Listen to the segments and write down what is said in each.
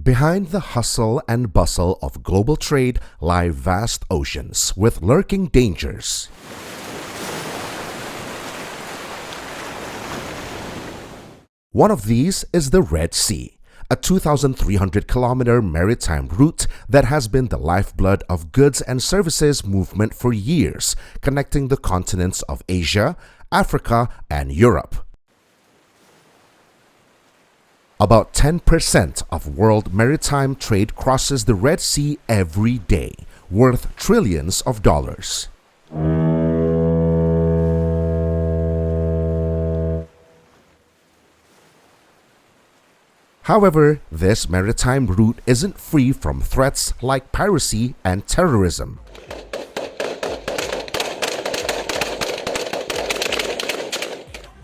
Behind the hustle and bustle of global trade lie vast oceans with lurking dangers. One of these is the Red Sea, a 2,300-kilometer maritime route that has been the lifeblood of goods and services movement for years, connecting the continents of Asia, Africa, and Europe. About 10% of world maritime trade crosses the Red Sea every day, worth trillions of dollars. However, this maritime route isn't free from threats like piracy and terrorism.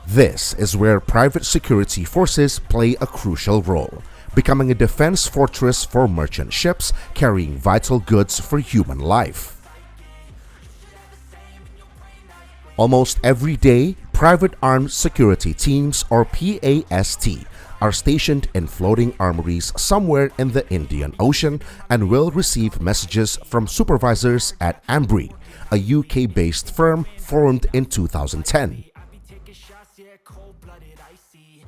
This is where private security forces play a crucial role, becoming a defense fortress for merchant ships carrying vital goods for human life. Almost every day, private armed security teams, or PAST, are stationed in floating armories somewhere in the Indian Ocean and will receive messages from supervisors at 𝗤𝗡𝗄𝗏, a UK-based firm formed in 2010.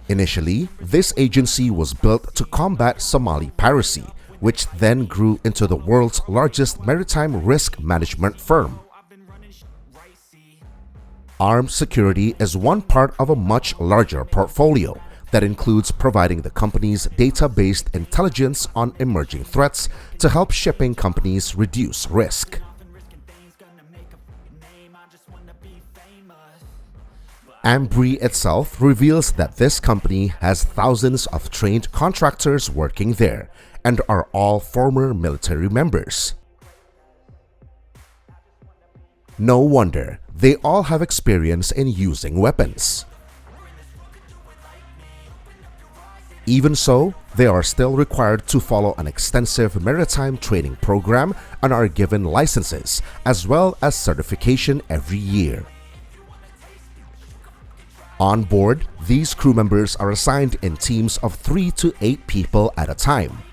Initially, this agency was built to combat Somali piracy, which then grew into the world's largest maritime risk management firm. Armed security is one part of a much larger portfolio that includes providing the company's data-based intelligence on emerging threats to help shipping companies reduce risk. 𝗤𝗡𝗄𝗏 itself reveals that this company has thousands of trained contractors working there and are all former military members. No wonder, they all have experience in using weapons. Even so, they are still required to follow an extensive maritime training program and are given licenses as well as certification every year. On board, these crew members are assigned in teams of 3 to 8 people at a time.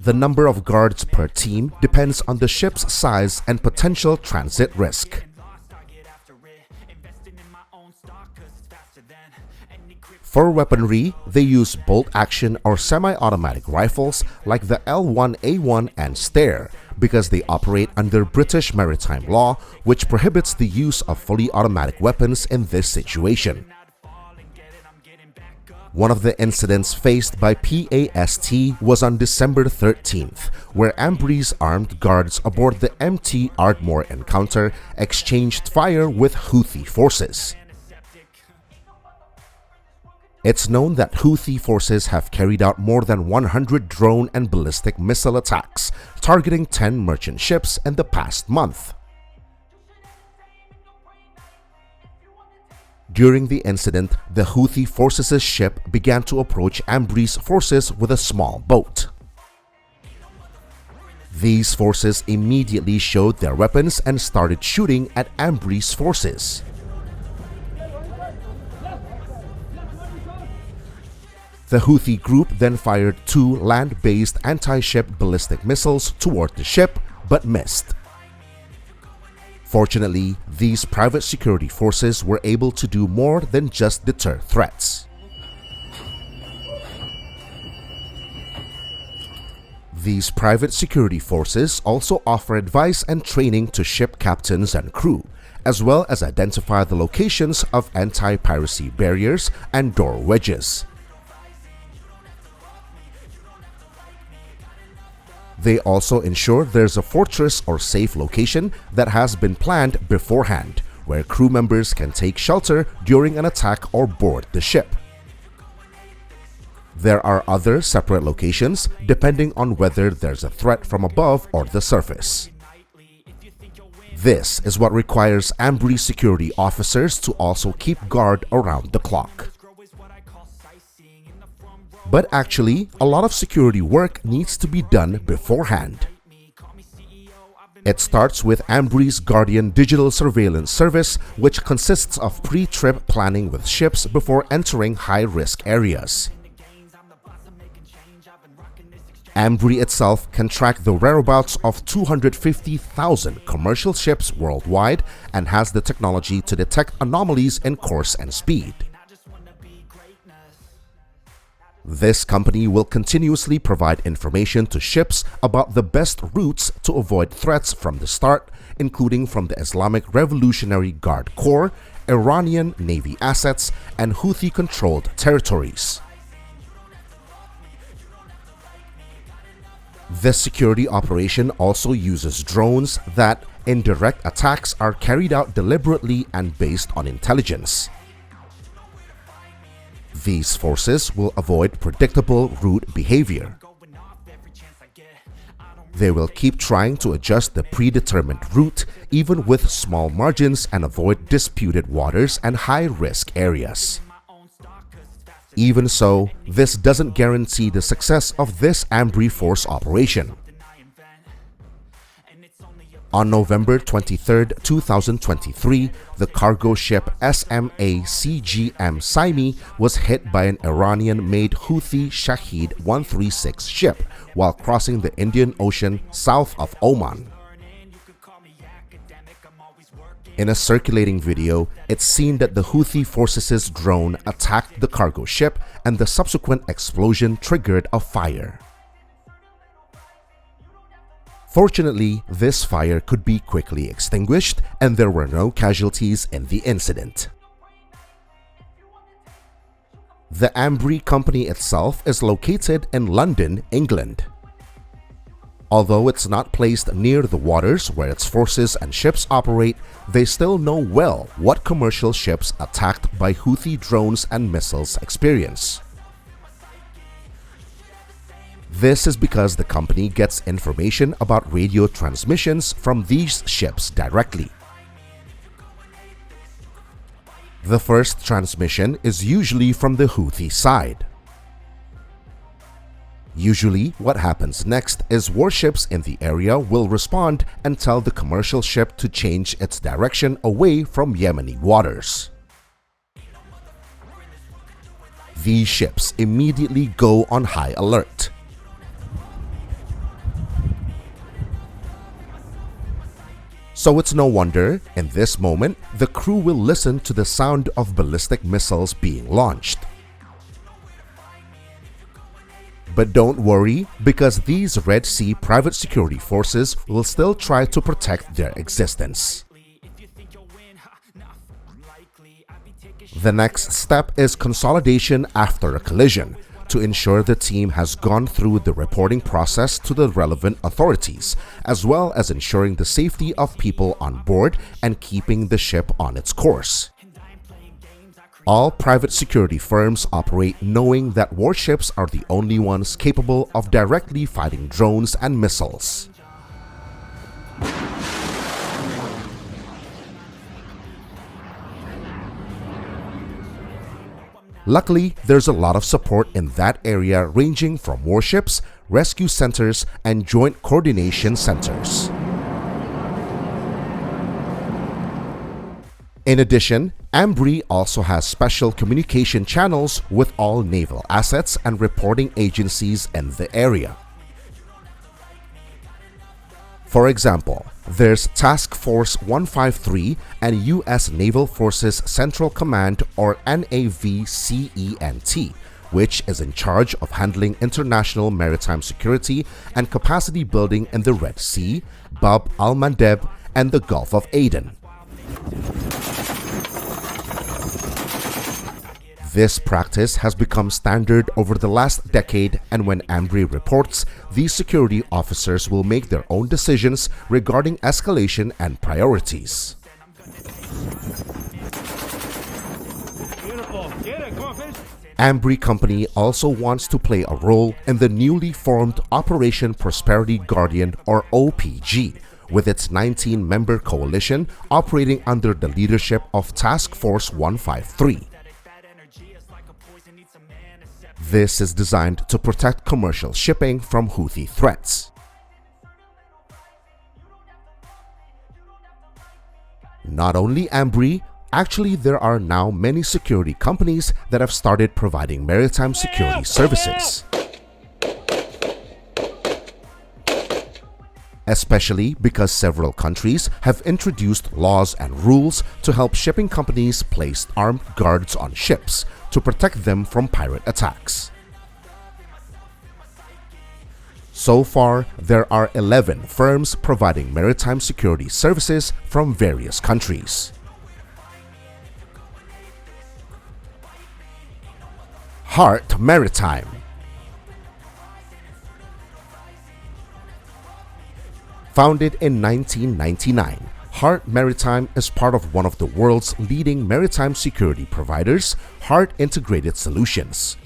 The number of guards per team depends on the ship's size and potential transit risk. For weaponry, they use bolt-action or semi-automatic rifles like the L1A1 and 𝗤𝗏 because they operate under British maritime law, which prohibits the use of fully automatic weapons in this situation. One of the incidents faced by PAST was on December 13th, where 𝗤𝗏𝗏's armed guards aboard the MT Ardmore encounter exchanged fire with Houthi forces. It's known that Houthi forces have carried out more than 100 drone and ballistic missile attacks, targeting 10 merchant ships in the past month. During the incident, the Houthi forces' ship began to approach 𝗤𝗏𝗏's forces with a small boat. These forces immediately showed their weapons and started shooting at 𝗤𝗏𝗏's forces. The Houthi group then fired 2 land-based anti-ship ballistic missiles toward the ship, but missed. Fortunately, these private security forces were able to do more than just deter threats. These private security forces also offer advice and training to ship captains and crew, as well as identify the locations of anti-piracy barriers and door wedges. They also ensure there's a fortress or safe location that has been planned beforehand, where crew members can take shelter during an attack or board the ship. There are other separate locations depending on whether there's a threat from above or the surface. This is what requires 𝗤𝗏𝗏 security officers to also keep guard around the clock. But actually, a lot of security work needs to be done beforehand. It starts with 𝗤𝗂𝗲𝗀𝗋 Guardian digital surveillance service, which consists of pre-trip planning with ships before entering high-risk areas. 𝗤𝗂𝗲𝗀𝗋 itself can track the whereabouts of 250,000 commercial ships worldwide and has the technology to detect anomalies in course and speed. This company will continuously provide information to ships about the best routes to avoid threats from the start, including from the Islamic Revolutionary Guard Corps, Iranian Navy assets, and Houthi-controlled territories. This security operation also uses drones that, in direct attacks, are carried out deliberately and based on intelligence. These forces will avoid predictable route behavior. They will keep trying to adjust the predetermined route even with small margins and avoid disputed waters and high-risk areas. Even so, this doesn't guarantee the success of this 𝗤𝗂𝗲𝗀𝗋 force operation. On November 23, 2023, the cargo ship 𝗖𝗹𝗃𝗷𝗵𝗯 was hit by an Iranian-made Houthi Shahed 136 ship while crossing the Indian Ocean south of Oman. In a circulating video, it's seen that the Houthi forces' drone attacked the cargo ship and the subsequent explosion triggered a fire. Fortunately, this fire could be quickly extinguished and there were no casualties in the incident. The 𝗤𝗂𝗲𝗀𝗋 company itself is located in London, England. Although it's not placed near the waters where its forces and ships operate, they still know well what commercial ships attacked by Houthi drones and missiles experience. This is because the company gets information about radio transmissions from these ships directly. The first transmission is usually from the Houthi side. Usually, what happens next is warships in the area will respond and tell the commercial ship to change its direction away from Yemeni waters. These ships immediately go on high alert. So it's no wonder, in this moment, the crew will listen to the sound of ballistic missiles being launched. But don't worry, because these Red Sea private security forces will still try to protect their existence. The next step is consolidation after a collision, to ensure the team has gone through the reporting process to the relevant authorities, as well as ensuring the safety of people on board and keeping the ship on its course. All private security firms operate knowing that warships are the only ones capable of directly fighting drones and missiles. Luckily, there's a lot of support in that area ranging from warships, rescue centers, and joint coordination centers. In addition, 𝗤𝗂𝗋𝗃 also has special communication channels with all naval assets and reporting agencies in the area. For example, there's Task Force 153 and U.S. Naval Forces Central Command, or NAVCENT, which is in charge of handling international maritime security and capacity building in the Red Sea, Bab al-Mandeb, and the Gulf of Aden. This practice has become standard over the last decade, and when 𝗤𝗂𝗋𝗃 reports, these security officers will make their own decisions regarding escalation and priorities. 𝗤𝗂𝗋 Company also wants to play a role in the newly formed Operation Prosperity Guardian, or OPG, with its 19-member coalition operating under the leadership of Task Force 153. This is designed to protect commercial shipping from Houthi threats. Not only 𝗬𝗲𝗄, actually there are now many security companies that have started providing maritime security services. Especially because several countries have introduced laws and rules to help shipping companies place armed guards on ships to protect them from pirate attacks. So far, there are 11 firms providing maritime security services from various countries. 𝗤𝗏𝗃 Maritime. Founded in 1999, 𝗤𝗏𝗃 Maritime is part of one of the world's leading maritime security providers, 𝗤𝗏𝗃 Integrated Solutions.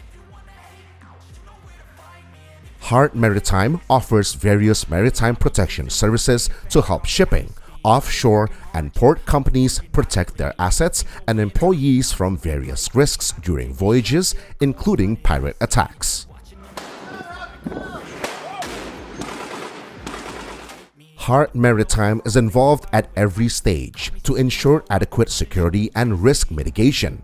𝗤𝗏𝗃 Maritime offers various maritime protection services to help shipping, offshore, and port companies protect their assets and employees from various risks during voyages, including pirate attacks. 𝗤𝗏𝗃 Maritime is involved at every stage to ensure adequate security and risk mitigation.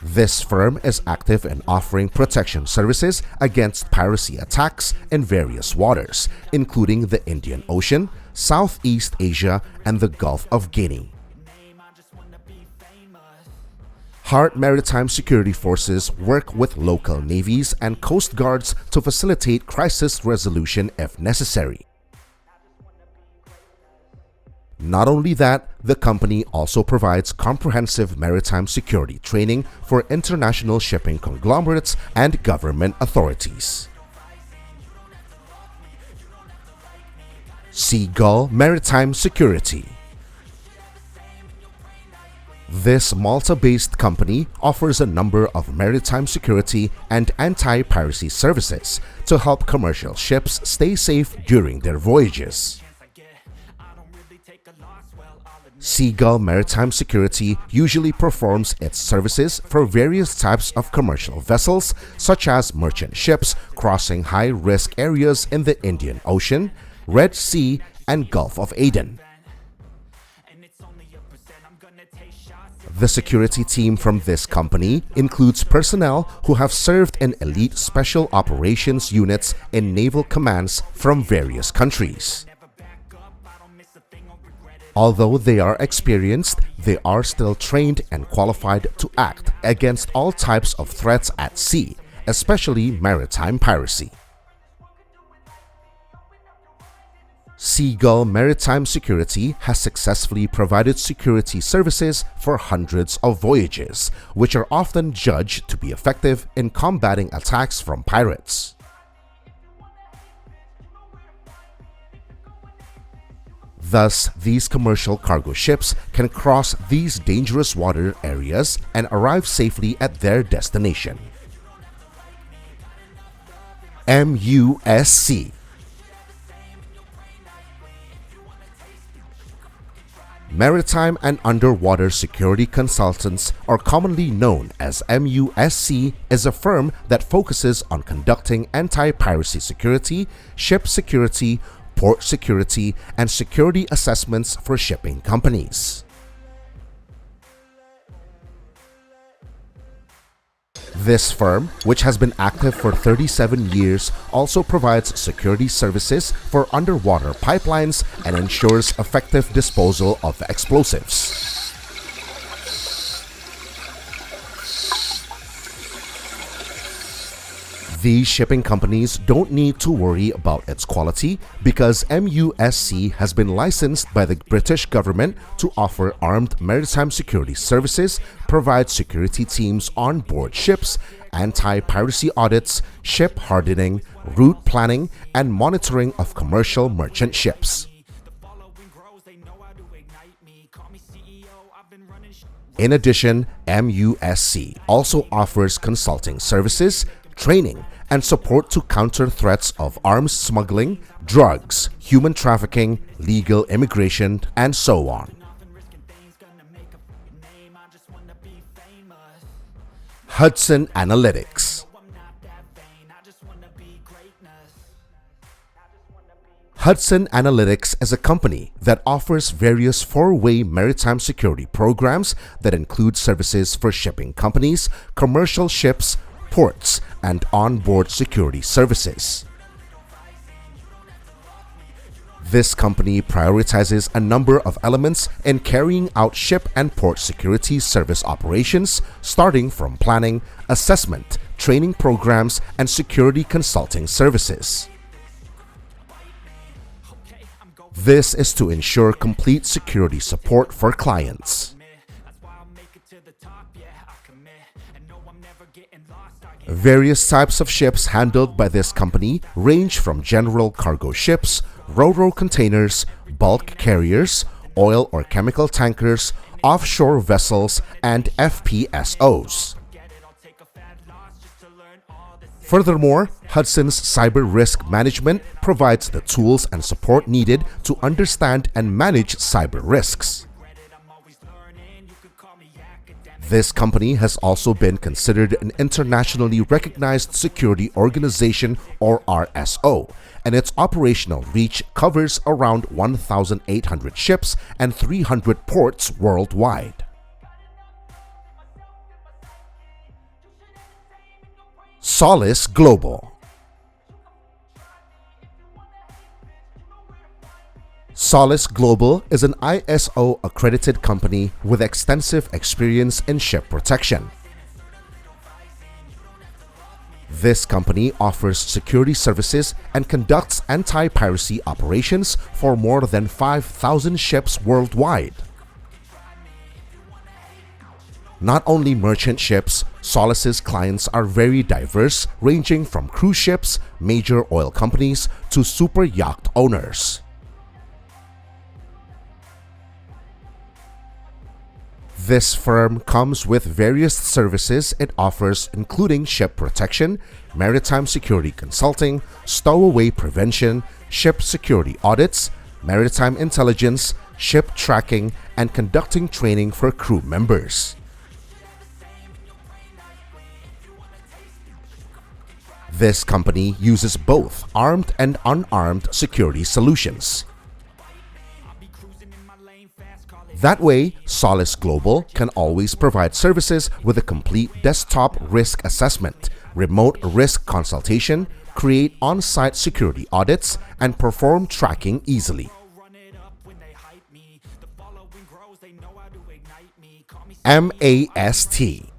This firm is active in offering protection services against piracy attacks in various waters, including the Indian Ocean, Southeast Asia, and the Gulf of Guinea. 𝗤𝗏𝗃 Maritime Security Forces work with local navies and coast guards to facilitate crisis resolution if necessary. Not only that, the company also provides comprehensive maritime security training for international shipping conglomerates and government authorities. 𝗖𝗂𝗲𝗀𝗁 Maritime Security. This Malta-based company offers a number of maritime security and anti-piracy services to help commercial ships stay safe during their voyages. 𝗖𝗂𝗲𝗀 Maritime Security usually performs its services for various types of commercial vessels, such as merchant ships crossing high-risk areas in the Indian Ocean, Red Sea, and Gulf of Aden. The security team from this company includes personnel who have served in elite special operations units in naval commands from various countries. Although they are experienced, they are still trained and qualified to act against all types of threats at sea, especially maritime piracy. 𝗖𝗂𝗲𝗀 Maritime Security has successfully provided security services for hundreds of voyages, which are often judged to be effective in combating attacks from pirates. Thus, these commercial cargo ships can cross these dangerous water areas and arrive safely at their destination. 𝗬𝗈𝚻. Maritime and underwater security consultants, are commonly known as 𝗬𝗈𝚻, is a firm that focuses on conducting anti-piracy security, ship security, port security, and security assessments for shipping companies. This firm, which has been active for 37 years, also provides security services for underwater pipelines and ensures effective disposal of explosives. These shipping companies don't need to worry about its quality because 𝗬𝗈𝚻 has been licensed by the British government to offer armed maritime security services, provide security teams on board ships, anti-piracy audits, ship hardening, route planning, and monitoring of commercial merchant ships. In addition, 𝗬𝗈𝚻 also offers consulting services, training, and support to counter threats of arms smuggling, drugs, human trafficking, legal immigration, and so on. Hudson Analytics. Hudson Analytics is a company that offers various four-way maritime security programs that include services for shipping companies, commercial ships, ports, and onboard security services. This company prioritizes a number of elements in carrying out ship and port security service operations, starting from planning, assessment, training programs, and security consulting services. This is to ensure complete security support for clients. Various types of ships handled by this company range from general cargo ships, ro-ro containers, bulk carriers, oil or chemical tankers, offshore vessels, and FPSOs. Furthermore, Hudson's cyber risk management provides the tools and support needed to understand and manage cyber risks. This company has also been considered an internationally recognized security organization, or RSO, and its operational reach covers around 1,800 ships and 300 ports worldwide. 𝗖𝗂𝗃𝗂𝗀𝗃 Global. 𝗖𝗂𝗃𝗂𝗃 Global is an ISO accredited company with extensive experience in ship protection. This company offers security services and conducts anti-piracy operations for more than 5,000 ships worldwide. Not only merchant ships, 𝗖𝗂𝗃𝗂𝗃's clients are very diverse, ranging from cruise ships, major oil companies, to super yacht owners. This firm comes with various services it offers, including ship protection, maritime security consulting, stowaway prevention, ship security audits, maritime intelligence, ship tracking, and conducting training for crew members. This company uses both armed and unarmed security solutions. That way, 𝗖𝗂𝗃𝗂𝗃𝗂𝗃 Global can always provide services with a complete desktop risk assessment, remote risk consultation, create on-site security audits, and perform tracking easily. MAST.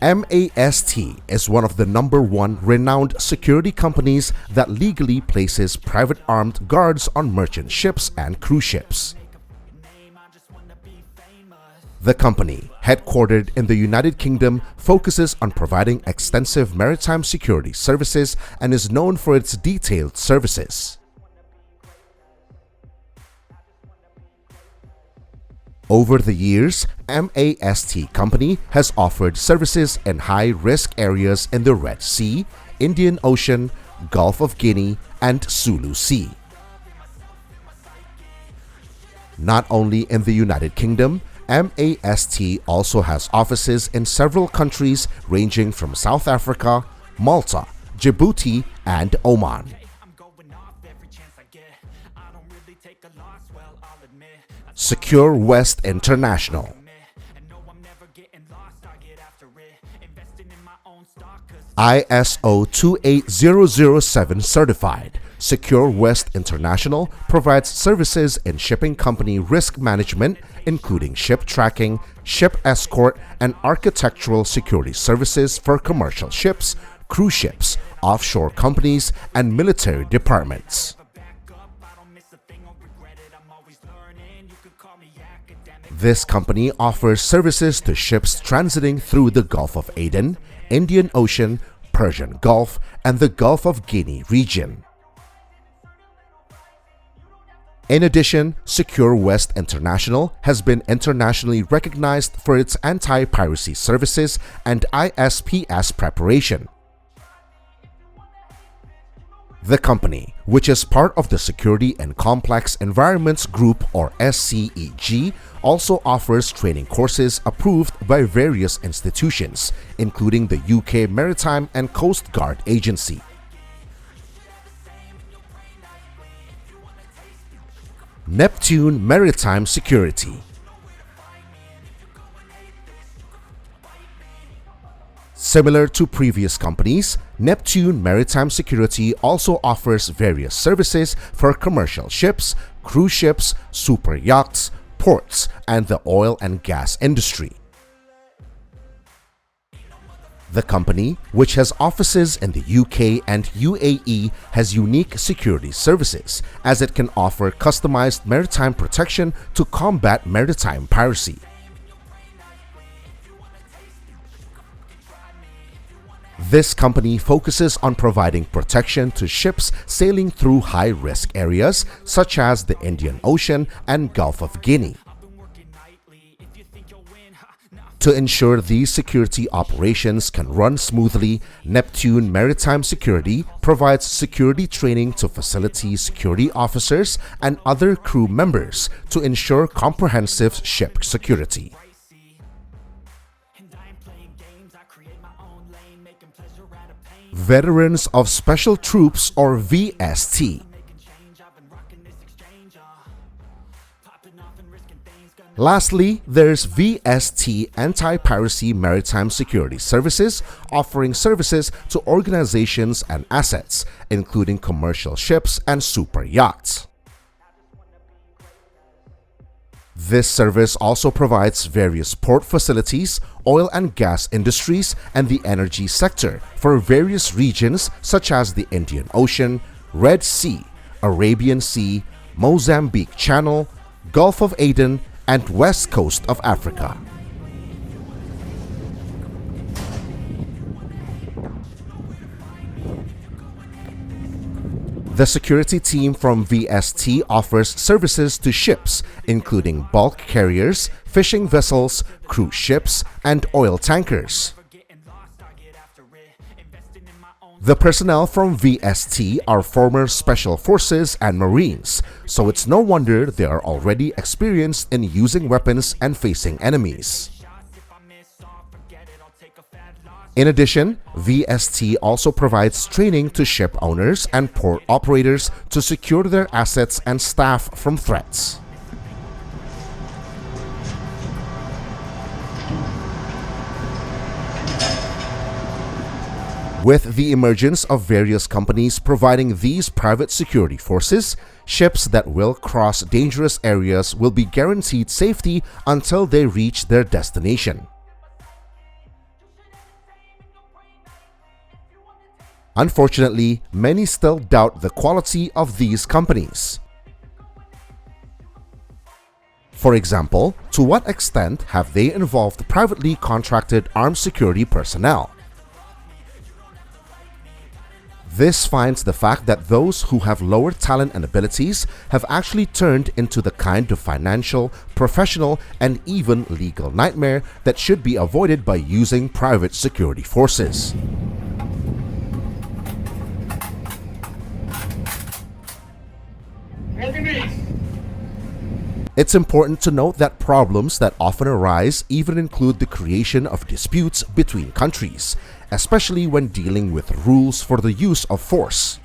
MAST is one of the #1 renowned security companies that legally places private armed guards on merchant ships and cruise ships. The company, headquartered in the United Kingdom, focuses on providing extensive maritime security services and is known for its detailed services. Over the years, MAST company has offered services in high-risk areas in the Red Sea, Indian Ocean, Gulf of Guinea, and Sulu Sea. Not only in the United Kingdom, MAST also has offices in several countries ranging from South Africa, Malta, Djibouti, and Oman. Secure West International. ISO 28007 certified, Secure West International provides services in shipping company risk management, including ship tracking, ship escort, and architectural security services for commercial ships, cruise ships, offshore companies, and military departments. This company offers services to ships transiting through the Gulf of Aden, Indian Ocean, Persian Gulf, and the Gulf of Guinea region. In addition, Secure West International has been internationally recognized for its anti-piracy services and ISPS preparation. The company, which is part of the Security and Complex Environments Group, or SCEG, also offers training courses approved by various institutions, including the UK Maritime and Coast Guard Agency. Neptune Maritime Security. Similar to previous companies, Neptune Maritime Security also offers various services for commercial ships, cruise ships, super yachts, ports, and the oil and gas industry. The company, which has offices in the UK and UAE, has unique security services as it can offer customized maritime protection to combat maritime piracy. This company focuses on providing protection to ships sailing through high-risk areas such as the Indian Ocean and Gulf of Guinea. To ensure these security operations can run smoothly, Neptune Maritime Security provides security training to facility security officers and other crew members to ensure comprehensive ship security. Veterans of Special Troops, or VST. Lastly, there's VST Anti-Piracy Maritime Security Services, offering services to organizations and assets, including commercial ships and super yachts. This service also provides various port facilities, oil and gas industries, and the energy sector for various regions such as the Indian Ocean, Red Sea, Arabian Sea, Mozambique Channel, Gulf of Aden, and west coast of Africa. The security team from VST offers services to ships, including bulk carriers, fishing vessels, cruise ships, and oil tankers. The personnel from VST are former Special Forces and Marines, so it's no wonder they are already experienced in using weapons and facing enemies. In addition, VST also provides training to ship owners and port operators to secure their assets and staff from threats. With the emergence of various companies providing these private security forces, ships that will cross dangerous areas will be guaranteed safety until they reach their destination. Unfortunately, many still doubt the quality of these companies. For example, to what extent have they involved privately contracted armed security personnel? This finds the fact that those who have lower talent and abilities have actually turned into the kind of financial, professional, and even legal nightmare that should be avoided by using private security forces. It's important to note that problems that often arise even include the creation of disputes between countries, especially when dealing with rules for the use of force.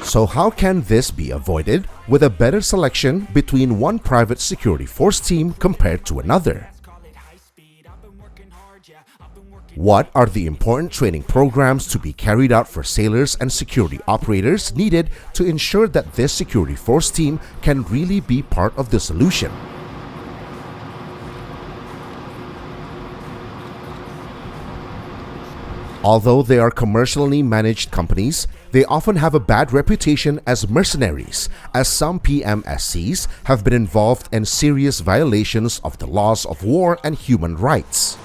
So how can this be avoided with a better selection between one private security force team compared to another? What are the important training programs to be carried out for sailors and security operators needed to ensure that this security force team can really be part of the solution? Although they are commercially managed companies, they often have a bad reputation as mercenaries, as some PMSCs have been involved in serious violations of the laws of war and human rights.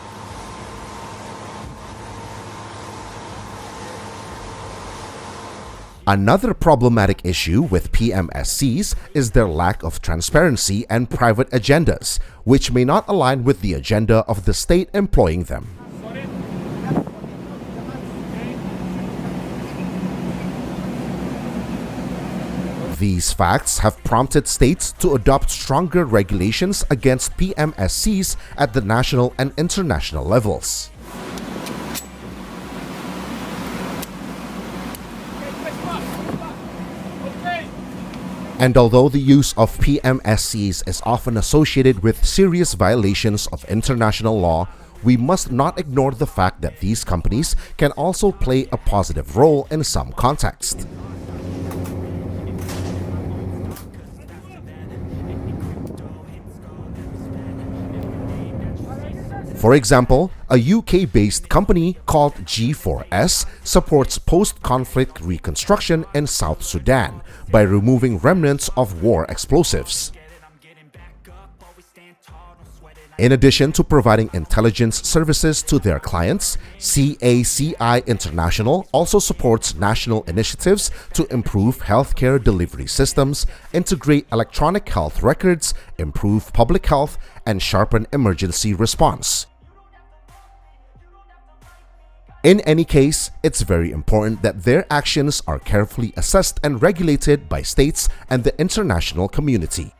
Another problematic issue with PMSCs is their lack of transparency and private agendas, which may not align with the agenda of the state employing them. These facts have prompted states to adopt stronger regulations against PMSCs at the national and international levels. And although the use of PMSCs is often associated with serious violations of international law, we must not ignore the fact that these companies can also play a positive role in some contexts. For example, a UK-based company called G4S supports post-conflict reconstruction in South Sudan by removing remnants of war explosives. In addition to providing intelligence services to their clients, 𝗖𝗂𝗂𝗂𝗰 International also supports national initiatives to improve healthcare delivery systems, integrate electronic health records, improve public health, and sharpen emergency response. In any case, it's very important that their actions are carefully assessed and regulated by states and the international community.